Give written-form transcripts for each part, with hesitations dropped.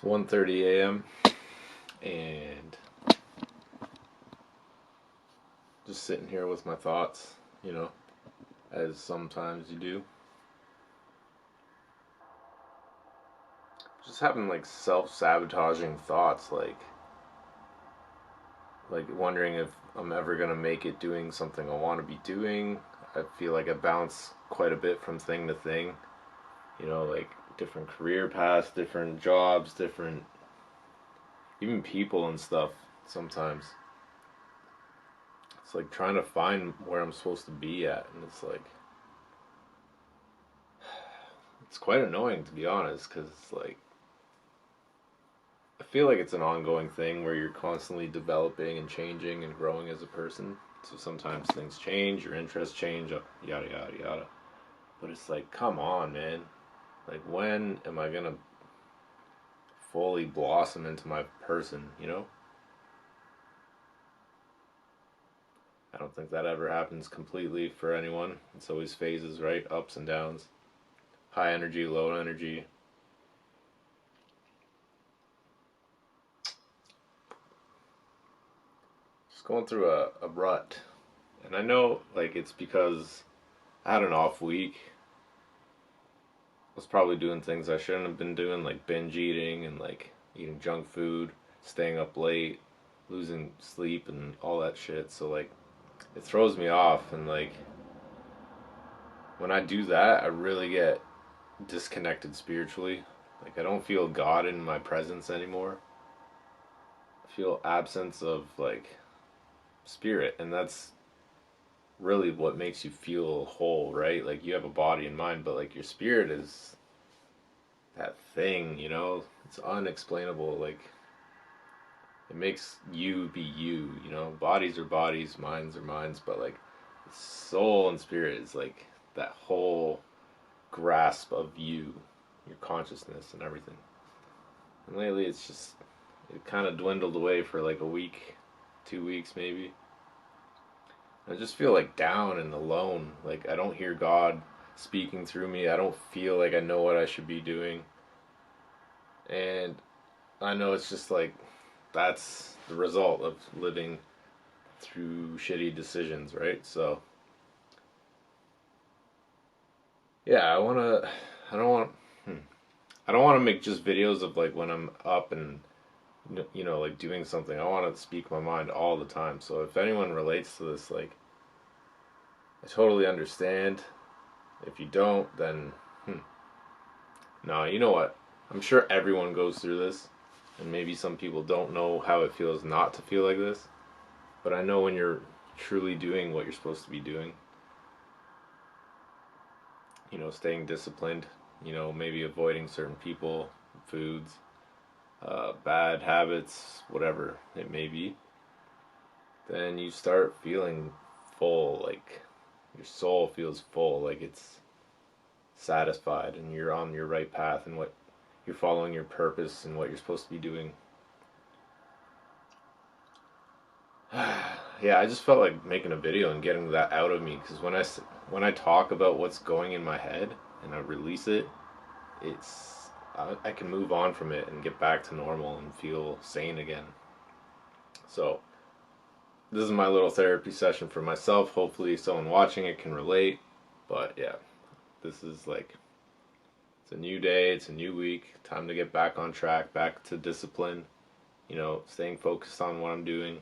1:30 a.m. and just sitting here with my thoughts, as sometimes you do. Just having like self-sabotaging thoughts, like wondering if I'm ever gonna make it doing something I want to be doing. I feel like I bounce quite a bit from thing to thing, like different career paths, different jobs, different even people and stuff sometimes. It's like trying to find where I'm supposed to be at, and it's like it's quite annoying to be honest, because it's like I feel like it's an ongoing thing where you're constantly developing and changing and growing as a person. So sometimes things change, your interests change, yada yada yada. But it's like, come on, man. Like, when am I gonna fully blossom into my person? I don't think that ever happens completely for anyone. It's always phases, right? Ups and downs. High energy, low energy. Just going through a rut. And I know, like, it's because I had an off week. I was probably doing things I shouldn't have been doing, like binge eating and, like, eating junk food, staying up late, losing sleep, and all that shit. So, like, it throws me off. And, like, when I do that, I really get disconnected spiritually. Like, I don't feel God in my presence anymore. I feel absence of, like, spirit, and that's really what makes you feel whole, right? Like, you have a body and mind, but like your spirit is that thing. It's unexplainable. Like, it makes you be you. Bodies are bodies, minds are minds, but like soul and spirit is like that whole grasp of you, your consciousness and everything. And lately it kind of dwindled away for like a week, 2 weeks maybe. I just feel like down and alone. Like, I don't hear God speaking through me. I don't feel like I know what I should be doing. And I know it's just like that's the result of living through shitty decisions, right? So, yeah, I don't want hmm, I don't want to make just videos of like when I'm up and like doing something. I want to speak my mind all the time. So if anyone relates to this, like, I totally understand. If you don't, then no, you know what? I'm sure everyone goes through this, and maybe some people don't know how it feels not to feel like this. But I know when you're truly doing what you're supposed to be doing, staying disciplined, maybe avoiding certain people, foods, bad habits, whatever it may be, then you start feeling full, like your soul feels full, like it's satisfied and you're on your right path and what you're following your purpose and what you're supposed to be doing. Yeah, I just felt like making a video and getting that out of me, because when I talk about what's going in my head and I release it, I can move on from it and get back to normal and feel sane again. So this is my little therapy session for myself. Hopefully someone watching it can relate. But yeah, this is like, it's a new day, it's a new week, time to get back on track, back to discipline, staying focused on what I'm doing,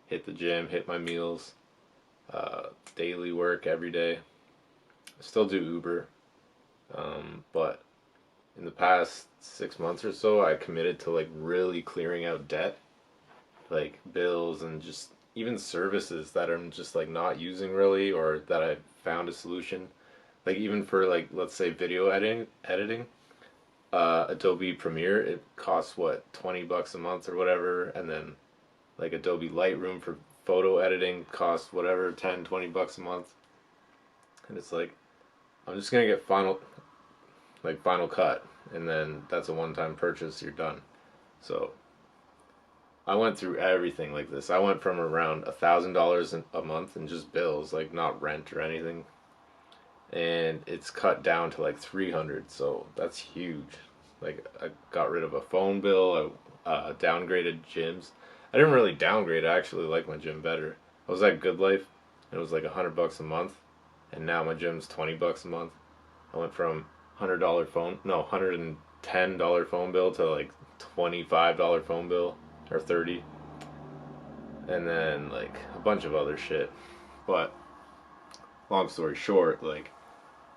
hit the gym, hit my meals, daily work every day. I still do Uber, but in the past 6 months or so, I committed to like really clearing out debt, like bills and just even services that I'm just like not using really, or that I found a solution. Like, even for like, let's say video editing, Adobe Premiere, it costs what, $20 a month or whatever, and then like Adobe Lightroom for photo editing costs whatever, $10-20 a month. And it's like, I'm just gonna get Final Cut, and then that's a one-time purchase, you're done. So I went through everything like this. I went from around $1,000 a month in just bills, like not rent or anything, and it's cut down to like 300. So that's huge. Like I got rid of a phone bill. I downgraded gyms. I didn't really downgrade. I actually like my gym better. I was at Good Life, and it was like $100 a month, and now my gym's $20 a month. I went from $110 phone bill to like $25 phone bill or 30, and then like a bunch of other shit. But long story short, like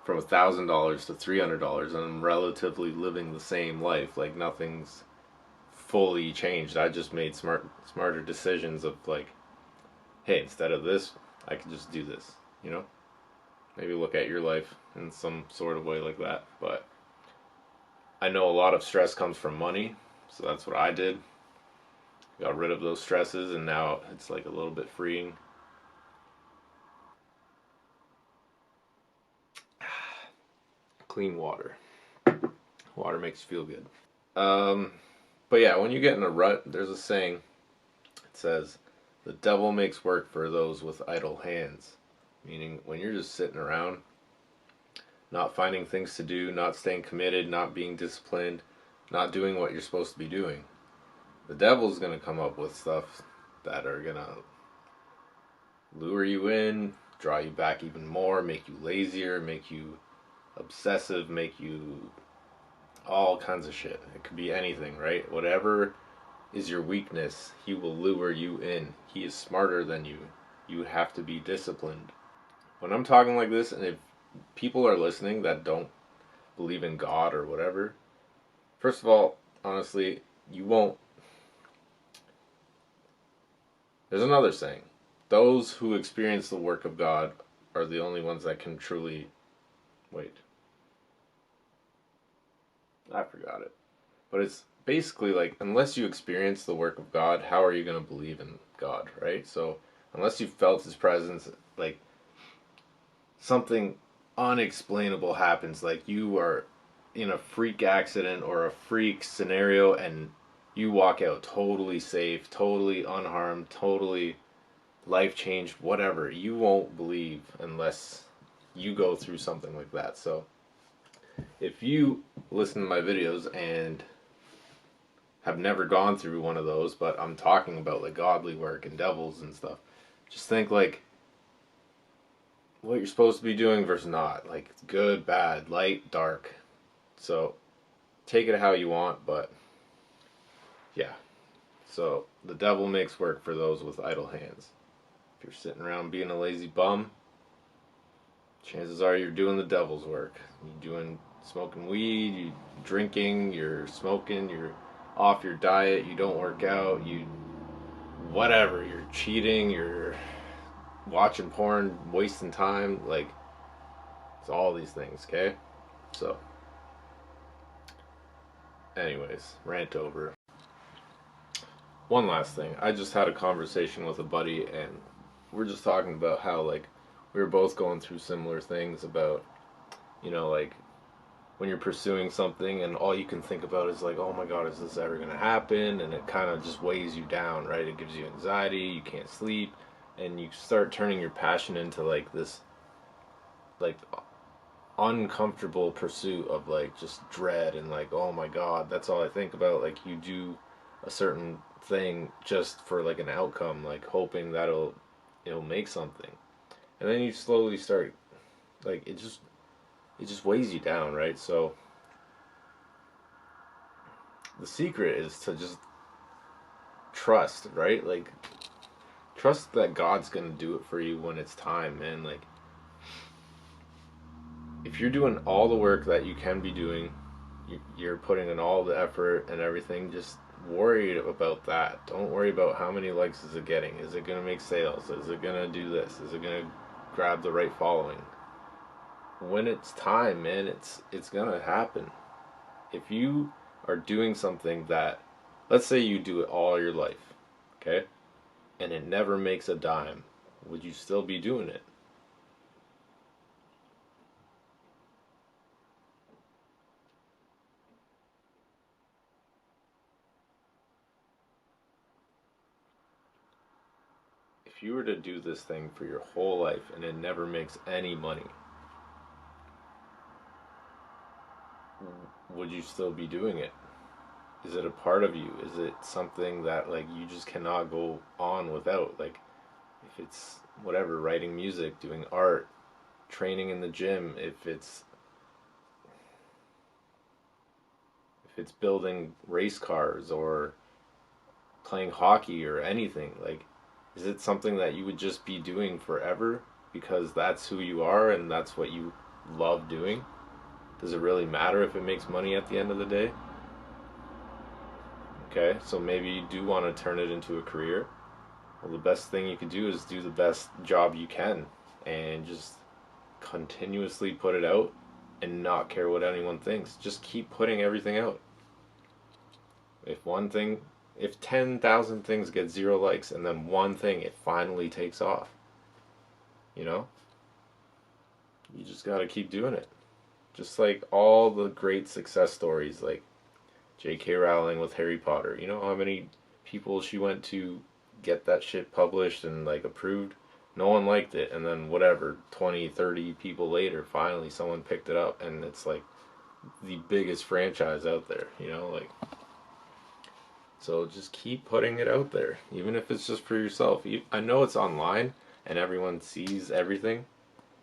from $1,000 to $300, and I'm relatively living the same life. Like nothing's fully changed. I just made smarter decisions of like, hey, instead of this, I can just do this. You know, maybe look at your life in some sort of way like that. But I know a lot of stress comes from money, so that's what I did. Got rid of those stresses, and now it's like a little bit freeing. Clean water. Water makes you feel good. But yeah, when you get in a rut, there's a saying. It says, "The devil makes work for those with idle hands." Meaning, when you're just sitting around, not finding things to do, not staying committed, not being disciplined, not doing what you're supposed to be doing, the devil's gonna come up with stuff that are gonna lure you in, draw you back even more, make you lazier, make you obsessive, make you all kinds of shit. It could be anything, right? Whatever is your weakness, he will lure you in. He is smarter than you. You have to be disciplined. When I'm talking like this, and if people are listening that don't believe in God or whatever, first of all, honestly, you won't. There's another saying. Those who experience the work of God are the only ones that can truly. Wait. I forgot it. But it's basically like, unless you experience the work of God, how are you going to believe in God, right? So, unless you felt His presence, like, something unexplainable happens, like you are in a freak accident or a freak scenario and you walk out totally safe, totally unharmed, totally life changed, whatever, you won't believe unless you go through something like that. So if you listen to my videos and have never gone through one of those, but I'm talking about like godly work and devils and stuff, just think like what you're supposed to be doing versus not. Like good, bad, light, dark. So take it how you want, but yeah. So the devil makes work for those with idle hands. If you're sitting around being a lazy bum, chances are you're doing the devil's work. You're doing smoking weed, you drinking, you're smoking, you're off your diet, you don't work out, you whatever, you're cheating, you're watching porn, wasting time, like it's all these things, okay? So anyways, rant over. One last thing. I just had a conversation with a buddy and we're just talking about how like we were both going through similar things about, like when you're pursuing something and all you can think about is like, oh my god, is this ever gonna happen? And it kind of just weighs you down, right? It gives you anxiety, you can't sleep, and you start turning your passion into like this like uncomfortable pursuit of like just dread and like, oh my god, that's all I think about. Like you do a certain thing just for like an outcome, like hoping that it'll make something. And then you slowly start like it just weighs you down, right? So the secret is to just trust, right? Like trust that God's gonna do it for you when it's time, man. Like if you're doing all the work that you can be doing, you're putting in all the effort and everything, just worry about that. Don't worry about how many likes is it getting. Is it gonna make sales? Is it gonna do this? Is it gonna grab the right following? When it's time, man, it's gonna happen. If you are doing something that, let's say you do it all your life, okay, and it never makes a dime, would you still be doing it? If you were to do this thing for your whole life and it never makes any money, would you still be doing it? Is it a part of you? Is it something that like you just cannot go on without? Like if it's whatever, writing music, doing art, training in the gym, if it's building race cars or playing hockey or anything, like is it something that you would just be doing forever because that's who you are and that's what you love doing? Does it really matter if it makes money at the end of the day? Okay, so maybe you do want to turn it into a career. Well, the best thing you can do is do the best job you can and just continuously put it out and not care what anyone thinks. Just keep putting everything out. If one thing, if 10,000 things get 0 likes and then one thing it finally takes off, you know, you just got to keep doing it. Just like all the great success stories, like J.K. Rowling with Harry Potter. You know how many people she went to get that shit published and like approved? No one liked it, and then whatever, 20, 30 people later, finally someone picked it up, and it's like the biggest franchise out there, you know? Like, so just keep putting it out there, even if it's just for yourself. I know it's online and everyone sees everything,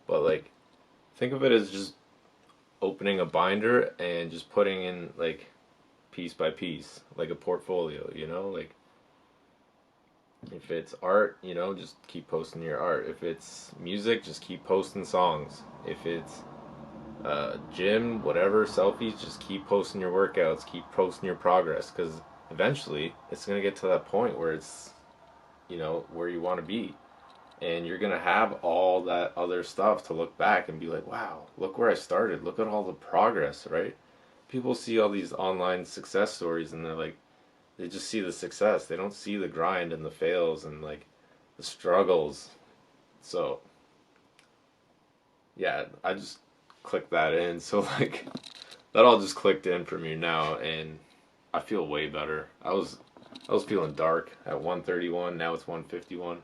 but like, think of it as just opening a binder and just putting in like piece by piece, like a portfolio, you know? Like, if it's art, you know, just keep posting your art. If it's music, just keep posting songs. If it's gym, whatever, selfies, just keep posting your workouts, keep posting your progress, because eventually it's going to get to that point where it's, you know, where you want to be. And you're going to have all that other stuff to look back and be like, wow, look where I started. Look at all the progress, right? People see all these online success stories and they're like, they just see the success. They don't see the grind and the fails and like the struggles. So, yeah, I just clicked that in. So like that all just clicked in from you now and I feel way better. I was feeling dark at 131, now it's 151.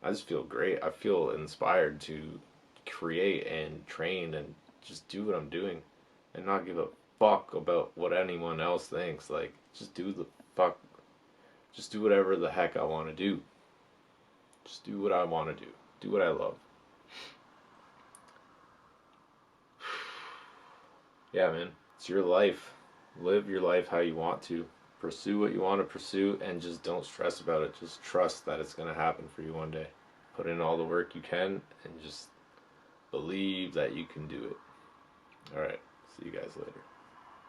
I just feel great. I feel inspired to create and train and just do what I'm doing and not give a fuck about what anyone else thinks. Like, just do the fuck, just do whatever the heck I want to do. Just do what I want to do. Do what I love. Yeah, man. It's your life. Live your life how you want to. Pursue what you want to pursue and just don't stress about it. Just trust that it's going to happen for you one day. Put in all the work you can and just believe that you can do it. All right. See you guys later.